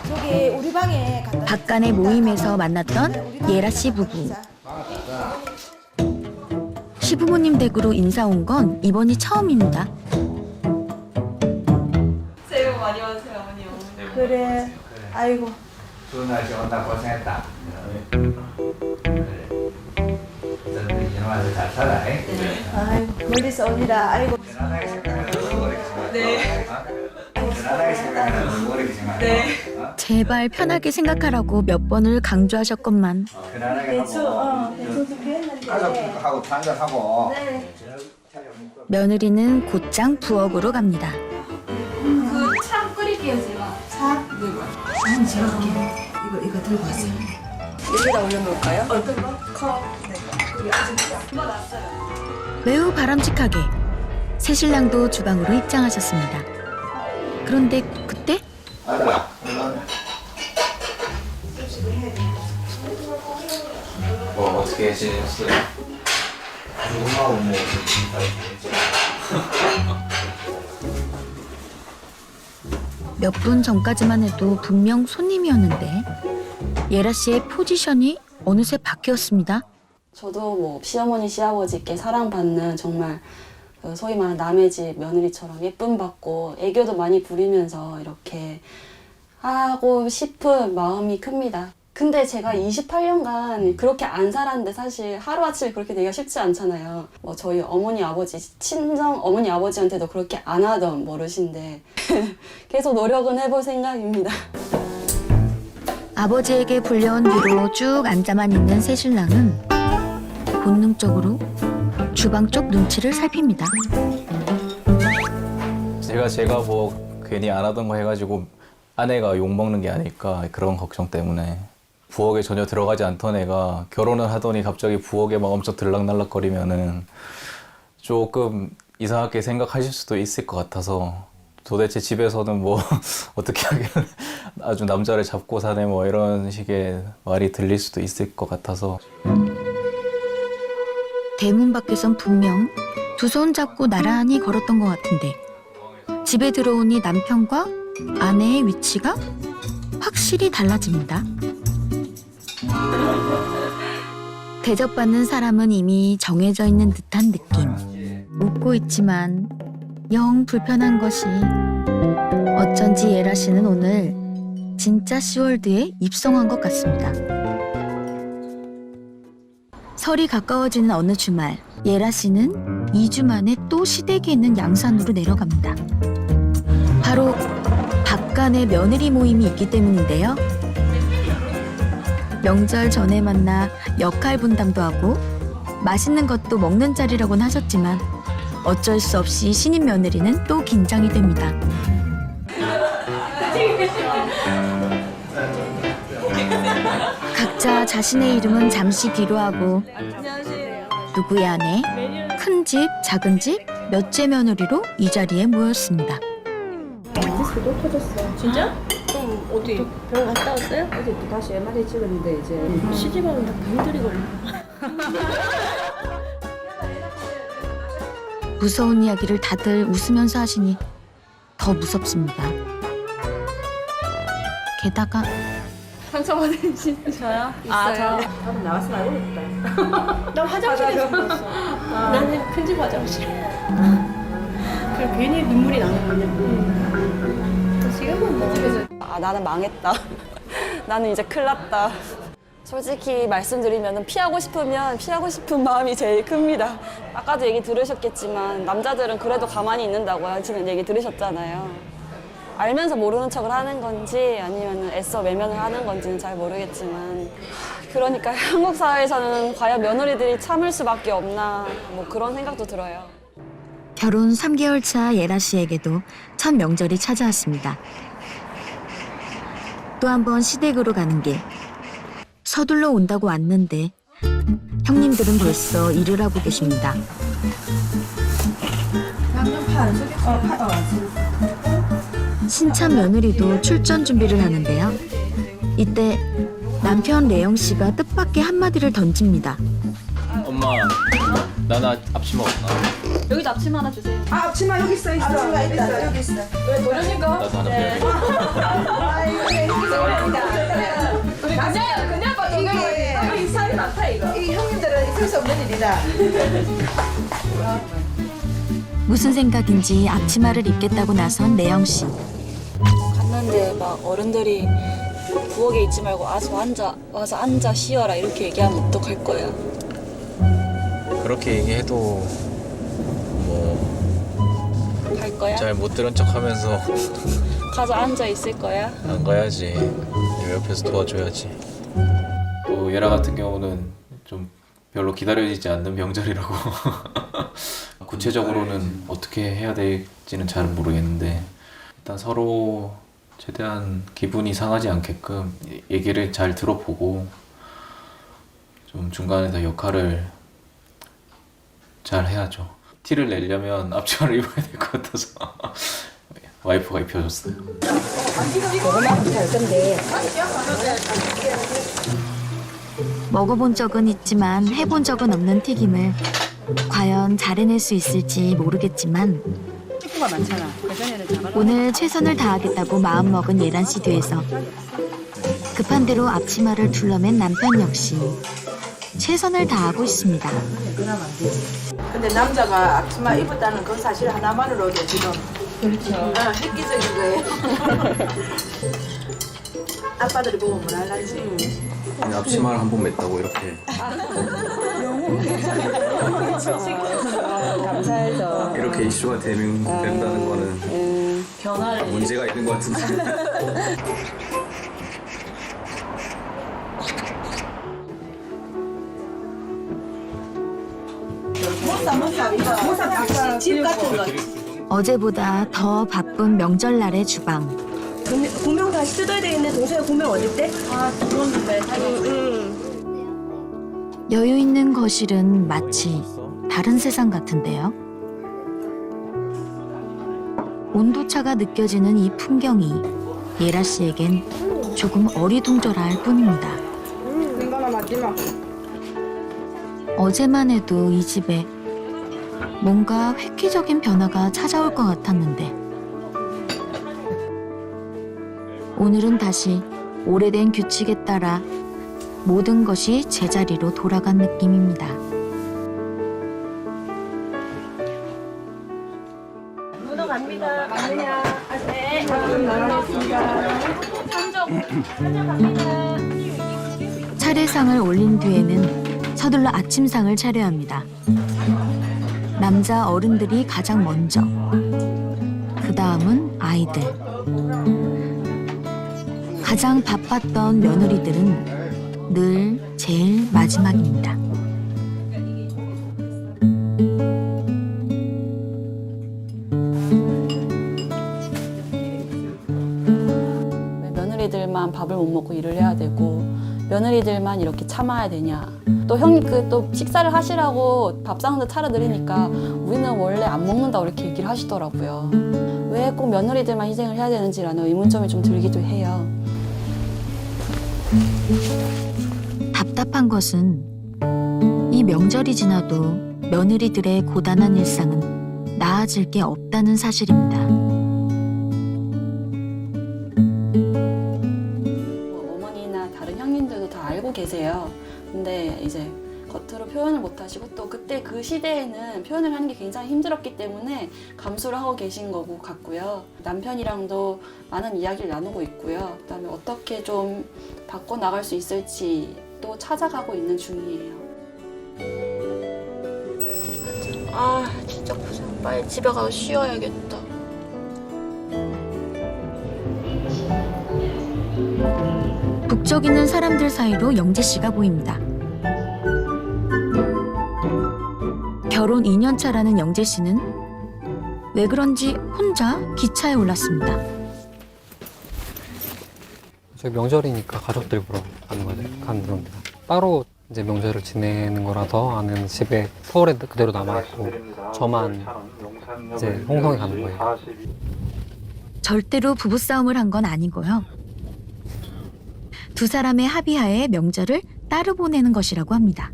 저기 우리 방에 갖다 박간의 모임에서 만났던 예라 씨 부부. 시부모님 댁으로 인사 온 건 이번이 처음입니다. 새해 복 많이 받으세요, 어머니. 그래. 아이고. 좋은 날씨 온다 고생했다. 그래. 너는 이놈아들 잘 살아. 아이고 멀리서 오니라. 아이고. 편안하게 생각하는 거 이렇게 생각해. 네. 편안하게 생각하는 거 이렇게 생각해. 네. 제발 편하게 생각하라고 몇 번을 강조하셨건만 편안하게 하고. 대충 그렇게 했는데. 가족하고 한잔하고. 네. 며느리는 곧장 부엌으로 갑니다. 그 차 끓일게요, 제가. 차. 아니 제가 할게요. 이거 들고 왔어요. 여기다 올려놓을까요? 어떤 거? 컵. 네. 우리 아직 엄마 났어요. 매우 바람직하게 새신랑도 주방으로 입장하셨습니다. 그런데 그때 아들아, 뭐 어떻게 지냈어요? 누구하고 뭐 몇 분 전까지만 해도 분명 손님이었는데 예라 씨의 포지션이 어느새 바뀌었습니다. 저도 뭐 시어머니 시아버지께 사랑받는 정말 그 소위 말하는 남의 집 며느리처럼 예쁨 받고 애교도 많이 부리면서 이렇게 하고 싶은 마음이 큽니다. 근데 제가 28년간 그렇게 안 살았는데 사실 하루아침에 그렇게 되기가 쉽지 않잖아요. 뭐 저희 어머니 아버지 친정 어머니 아버지한테도 그렇게 안 하던 버릇인데 계속 노력은 해볼 생각입니다. 아버지에게 불려온 뒤로 쭉 앉아만 있는 새신랑은 본능적으로 주방 쪽 눈치를 살핍니다. 제가 뭐 괜히 안 하던 거 해가지고 아내가 욕먹는 게 아닐까 그런 걱정 때문에 부엌에 전혀 들어가지 않던 애가 결혼을 하더니 갑자기 부엌에 막 엄청 들락날락거리면은 조금 이상하게 생각하실 수도 있을 것 같아서 도대체 집에서는 뭐 어떻게 하길래 아주 남자를 잡고 사네 뭐 이런 식의 말이 들릴 수도 있을 것 같아서 대문 밖에선 분명 두 손 잡고 나란히 걸었던 것 같은데 집에 들어오니 남편과 아내의 위치가 확실히 달라집니다. 대접받는 사람은 이미 정해져 있는 듯한 느낌. 웃고 있지만 영 불편한 것이 어쩐지 예라 씨는 오늘 진짜 시월드에 입성한 것 같습니다. 설이 가까워지는 어느 주말 예라 씨는 2주 만에 또 시댁에 있는 양산으로 내려갑니다. 바로 박간의 며느리 모임이 있기 때문인데요. 명절 전에 만나 역할 분담도 하고 맛있는 것도 먹는 자리라고는 하셨지만 어쩔 수 없이 신인 며느리는 또 긴장이 됩니다. 각자 자신의 이름은 잠시 뒤로 하고 누구의 아내, 큰 집, 작은 집, 몇째 며느리로 이 자리에 모였습니다. 진짜? 그럼 어디? 병원 갔다 왔어요? 어제 또 다시 MRI 찍었는데 이제 시집하면 다 힘들이 걸려. 무서운 이야기를 다들 웃으면서 하시니 더 무섭습니다. 게다가 상처받은 신 저요? 아, 저 나왔으면 알고 있다. 나 화장실에서 봤어. 나는 큰집 화장실. 그래 괜히 눈물이 나는 거냐. 지금은 뭐 집에서 아, 나는 망했다. 나는 이제 큰일 났다. 솔직히 말씀드리면 피하고 싶으면 피하고 싶은 마음이 제일 큽니다. 아까도 얘기 들으셨겠지만 남자들은 그래도 가만히 있는다고 하시는 얘기 들으셨잖아요. 알면서 모르는 척을 하는 건지 아니면 애써 외면을 하는 건지는 잘 모르겠지만 그러니까 한국 사회에서는 과연 며느리들이 참을 수밖에 없나 뭐 그런 생각도 들어요. 결혼 3개월 차 예라 씨에게도 첫 명절이 찾아왔습니다. 또 한 번 시댁으로 가는 길. 서둘러 온다고 왔는데 형님들은 벌써 일을 하고 계십니다. 신참 며느리도 출전 준비를 하는데요. 이때 남편 레영 씨가 뜻밖의 한마디를 던집니다. 엄마 나는 앞치마 없나? 여기도 앞치마 하나 주세요. 아, 앞치마 여기 있어. 앞치마 있다. 여기 있어. 왜 도련님거? 나도 하나 빼야겠다. 이거 이 살이 많다 이거. 이 형님들은 있을 수 없는 일이다. 무슨 생각인지 앞치마를 입겠다고 나선 매영 씨. 갔는데 막 어른들이 부엌에 있지 말고 와서 앉아 쉬어라 이렇게 얘기하면 어떡할 거야? 그렇게 얘기해도 뭐 갈 거야? 잘 못 들은 척하면서 가서 앉아 있을 거야? 안 가야지. 옆에서 도와줘야지. 또 예라 같은 경우는 좀 별로 기다려지지 않는 명절이라고. 구체적으로는 어떻게 해야 될지는 잘 모르겠는데 일단 서로 최대한 기분이 상하지 않게끔 얘기를 잘 들어보고 좀 중간에서 역할을 잘 해야죠. 티를 내려면 앞치마를 입어야 될 것 같아서 와이프가 입혀줬어요. 먹어본 적은 있지만 해본 적은 없는 튀김을 과연 잘 해낼 수 있을지 모르겠지만 식구가 많잖아. 그전에는 잡아놓은 오늘 최선을 다하겠다고 마음먹은 예란 씨 뒤에서 급한 대로 앞치마를 둘러맨 남편 역시 최선을 다하고 있습니다. 근데 남자가 앞치마 입었다는 그 사실 하나만으로도 지금 그렇죠. 획기적인 거예요. 아빠들이 보면 뭘 할란지. 앞치마를 한 번 맸다고 이렇게 감사해서 이렇게 이슈가 된다는 거는 변화를 문제가 있는 것 같은데. 집 같은 거. 어제보다 더 바쁜 명절날의 주방. 고명 다시 뜯어야 되겠네. 동생이 고명 어디 때? 여유 있는 거실은 마치 다른 세상 같은데요. 온도차가 느껴지는 이 풍경이 예라 씨에겐 조금 어리둥절할 뿐입니다. 어제만 해도 이 집에 뭔가 획기적인 변화가 찾아올 것 같았는데 오늘은 다시 오래된 규칙에 따라 모든 것이 제자리로 돌아간 느낌입니다. 문어 갑니다. 맞느냐? 네. 차례상을 올린 뒤에는 서둘러 아침상을 차려야 합니다. 남자 어른들이 가장 먼저, 그 다음은 아이들. 가장 바빴던 며느리들은 늘 제일 마지막입니다. 며느리들만 밥을 못 먹고 일을 해야 되고 며느리들만 이렇게 참아야 되냐. 또 형님 또 식사를 하시라고 밥상도 차려드리니까 우리는 원래 안 먹는다고 이렇게 얘기를 하시더라고요. 왜 꼭 며느리들만 희생을 해야 되는지라는 의문점이 좀 들기도 해요. 답답한 것은 이 명절이 지나도 며느리들의 고단한 일상은 나아질 게 없다는 사실입니다. 어머니나 다른 형님들도 다 알고 계세요. 근데 이제 겉으로 표현을 못 하시고 또 그때 그 시대에는 표현을 하는 게 굉장히 힘들었기 때문에 감수를 하고 계신 거고 같고요. 남편이랑도 많은 이야기를 나누고 있고요. 그다음에 어떻게 좀 바꿔나갈 수 있을지 또 찾아가고 있는 중이에요. 아 진짜 고생. 빨리 집에 가서 쉬어야겠다. 북적이는 사람들 사이로 영재 씨가 보입니다. 결혼 2년 차라는 영재 씨는 왜 그런지 혼자 기차에 올랐습니다. 저희 명절이니까 가족들 보러 가는 겁니다. 따로 이제 명절을 지내는 거라서 아는 집에 서울에 그대로 남아있고 저만 이제 홍성에 가는 거예요. 절대로 부부싸움을 한 건 아니고요. 두 사람의 합의하에 명절을 따로 보내는 것이라고 합니다.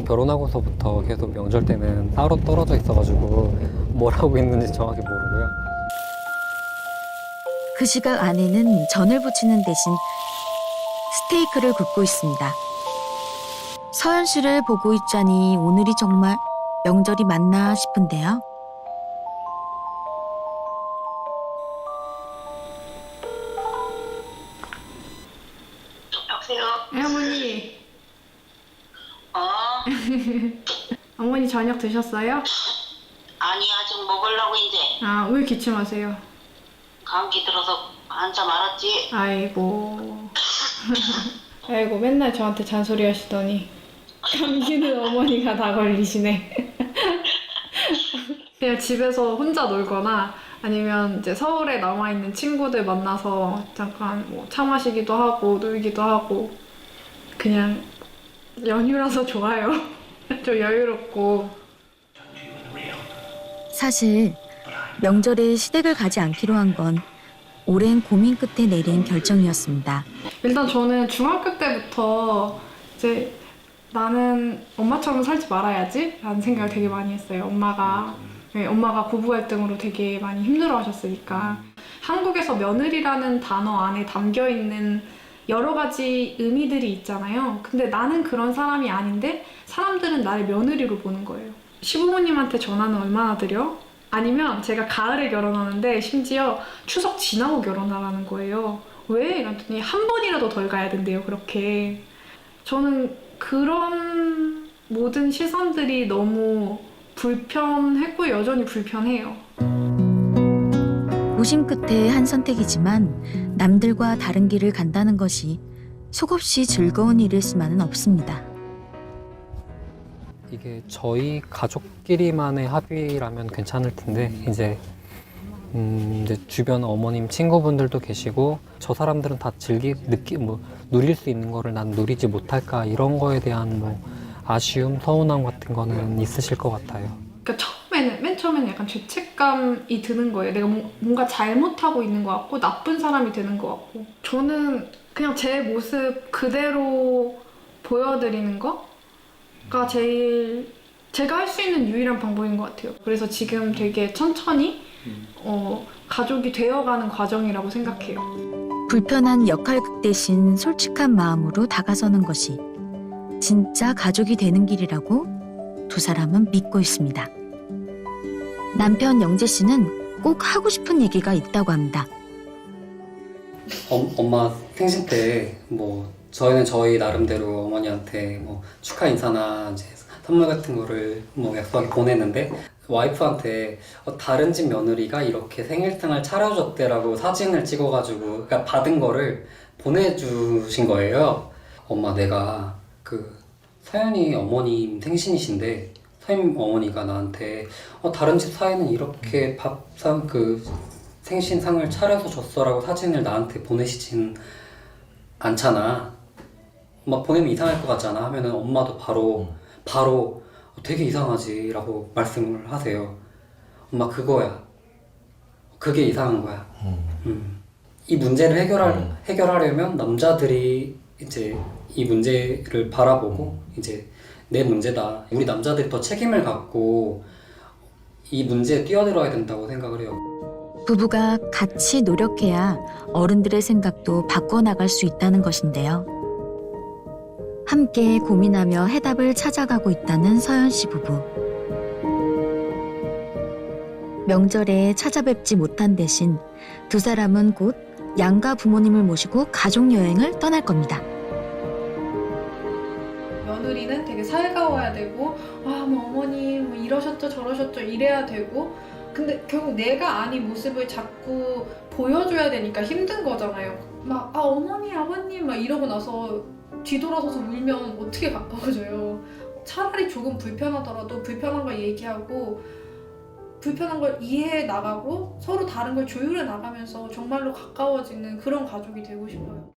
결혼하고서부터 계속 명절 때는 따로 떨어져 있어가지고 뭘 하고 있는지 정확히 모르고요. 그 시각 아내는 전을 부치는 대신 스테이크를 굽고 있습니다. 서연 씨를 보고 있자니 오늘이 정말 명절이 맞나 싶은데요. 여보세요? 네, 어머니. 어머니 저녁 드셨어요? 아니 아직 먹으려고 이제 아, 왜 기침하세요? 감기 들어서 한참 알았지? 아이고. 아이고, 맨날 저한테 잔소리 하시더니 감기는 어머니가 다 걸리시네. 그냥 집에서 혼자 놀거나 아니면 이제 서울에 남아있는 친구들 만나서 잠깐 뭐 차 마시기도 하고 놀기도 하고 그냥 연휴라서 좋아요. 좀 여유롭고. 사실 명절에 시댁을 가지 않기로 한 건 오랜 고민 끝에 내린 결정이었습니다. 일단 저는 중학교 때부터 이제 나는 엄마처럼 살지 말아야지 라는 생각을 되게 많이 했어요. 엄마가 부부 갈등으로 되게 많이 힘들어 하셨으니까. 한국에서 며느리라는 단어 안에 담겨 있는 여러 가지 의미들이 있잖아요. 근데 나는 그런 사람이 아닌데 사람들은 나를 며느리로 보는 거예요. 시부모님한테 전화는 얼마나 드려? 아니면 제가 가을에 결혼하는데 심지어 추석 지나고 결혼하라는 거예요. 왜? 이랬더니 한 번이라도 덜 가야 된대요, 그렇게. 저는 그런 모든 시선들이 너무 불편했고 여전히 불편해요. 고심 끝에 한 선택이지만 남들과 다른 길을 간다는 것이 속없이 즐거운 일일 수만은 없습니다. 이게 저희 가족끼리만의 합의라면 괜찮을 텐데 이제 주변 어머님 친구분들도 계시고 저 사람들은 다 누릴 수 있는 거를 난 누리지 못할까 이런 거에 대한 뭐 아쉬움, 서운함 같은 거는 있으실 것 같아요. 그러니까 맨 처음에는 약간 죄책감이 드는 거예요. 내가 뭔가 잘못하고 있는 것 같고 나쁜 사람이 되는 것 같고. 저는 그냥 제 모습 그대로 보여드리는 거가 제가 할 수 있는 유일한 방법인 것 같아요. 그래서 지금 되게 천천히 가족이 되어가는 과정이라고 생각해요. 불편한 역할극 대신 솔직한 마음으로 다가서는 것이 진짜 가족이 되는 길이라고 두 사람은 믿고 있습니다. 남편 영재 씨는 꼭 하고 싶은 얘기가 있다고 합니다. 엄마 생신 때 뭐 저희는 저희 나름대로 어머니한테 뭐 축하 인사나 이제 선물 같은 거를 뭐 약속하게 보냈는데 와이프한테 다른 집 며느리가 이렇게 생일상을 차려줬대라고 사진을 찍어가지고 그러니까 받은 거를 보내주신 거예요. 엄마 내가 그 서연이 어머님 생신이신데 서연 어머니가 나한테 다른 집 사이는 이렇게 밥상 생신상을 차려서 줬어라고 사진을 나한테 보내시진 않잖아. 엄마 보내면 이상할 것 같잖아 하면은 엄마도 바로 되게 이상하지 라고 말씀을 하세요. 엄마 그거야. 그게 이상한 거야. 이 문제를 해결하려면 남자들이 이제 이 문제를 바라보고 이제 내 문제다. 우리 남자들이 더 책임을 갖고 이 문제에 뛰어들어야 된다고 생각을 해요. 부부가 같이 노력해야 어른들의 생각도 바꿔나갈 수 있다는 것인데요. 함께 고민하며 해답을 찾아가고 있다는 서연 씨 부부. 명절에 찾아뵙지 못한 대신 두 사람은 곧 양가 부모님을 모시고 가족여행을 떠날 겁니다. 며느리는 되게 살가워야 되고 뭐 어머니 뭐 이러셨죠 저러셨죠 이래야 되고 근데 결국 내가 아닌 모습을 자꾸 보여줘야 되니까 힘든 거잖아요. 막 어머니 아버님 막 이러고 나서 뒤돌아서서 울면 어떻게 가까워져요. 차라리 조금 불편하더라도 불편한 걸 얘기하고 불편한 걸 이해해 나가고 서로 다른 걸 조율해 나가면서 정말로 가까워지는 그런 가족이 되고 싶어요.